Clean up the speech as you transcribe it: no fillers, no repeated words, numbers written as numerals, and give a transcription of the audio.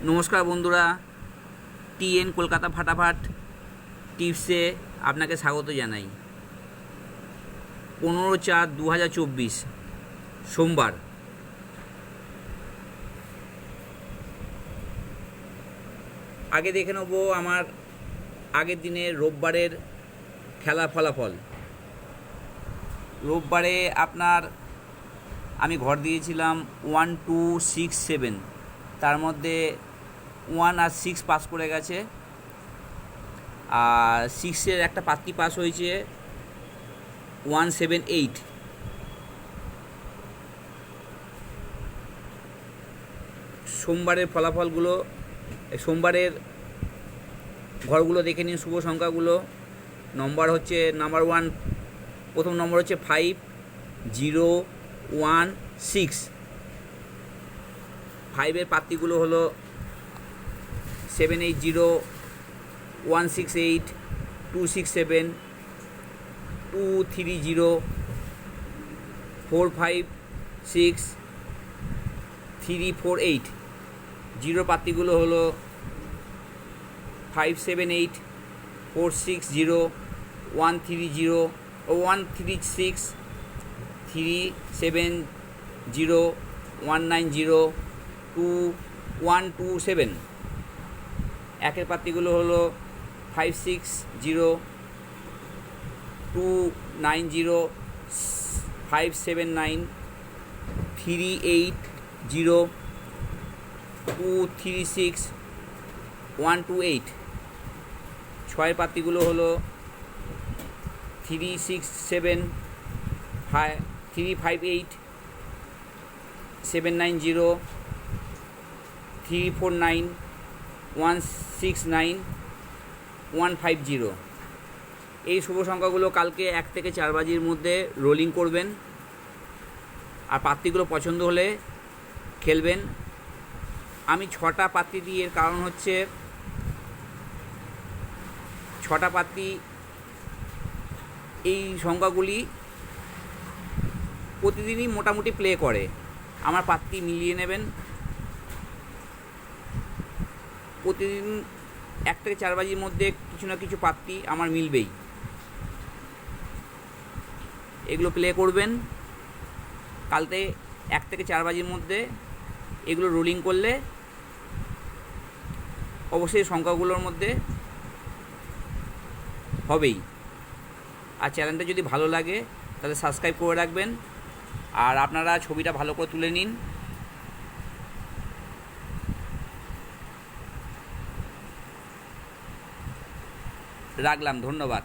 নমস্কার বন্ধুরা, টিএন কলকাতা ফাটাফাট টিপসে আপনাকে স্বাগত জানাই। 15/4/2024 সোমবার। আগে দেখে নেব আমার আগের দিনের রোববারের খেলা ফলাফল। রোববারে আপনার আমি ঘর দিয়েছিলাম 1, 2, 6, 7, তার মধ্যে 1 আর 6 পাস করে গেছে, আর 6-এর একটা পাত্তি পাস হয়েছে 1, 7, 8। সোমবারের ফলাফলগুলো, সোমবারের ঘরগুলো দেখে নিন। শুভ সংখ্যাগুলো নম্বর হচ্ছে নাম্বার 1, প্রথম নম্বর হচ্ছে 5, 0, 1, 6। 5-এর পাত্তিগুলো হলো 780, 168, 267, 230, 456, 348। 0 পাত্তিগুলো হলো 578, 460, 130, 136, 370, 190, 2127। 1-এর পাত্তিগুলো হলো 560, 290, 579, 380, 236, 128। 6-এর পাত্তিগুলো হলো 367, 358, 790, 349, 169, 150। এই শুভ সংখ্যাগুলো কালকে 1 থেকে 4 বাজির মধ্যে রোলিং করবেন, আর পাত্তিগুলো পছন্দ হলে খেলবেন। আমি 6টা পাত্তি দিই, এর কারণ হচ্ছে 6টা পাত্তি, এই সংখ্যাগুলি প্রতিদিনই মোটামুটি প্লে করে। আমার পাত্তি মিলিয়ে নেবেন, প্রতিদিন 1 থেকে 4 বাজির মধ্যে কিছু না কিছু পাত্তি আমার মিলবেই। এগুলো প্লে করবেন কালকে 1 থেকে 4 বাজির মধ্যে। এগুলো রোলিং করলে অবশ্যই সংখ্যাগুলোর মধ্যে হবেই। আর চ্যানেলটা যদি ভালো লাগে তাহলে সাবস্ক্রাইব করে রাখবেন, আর আপনারা ছবিটা ভালো করে তুলে নিন। রাখলাম, ধন্যবাদ।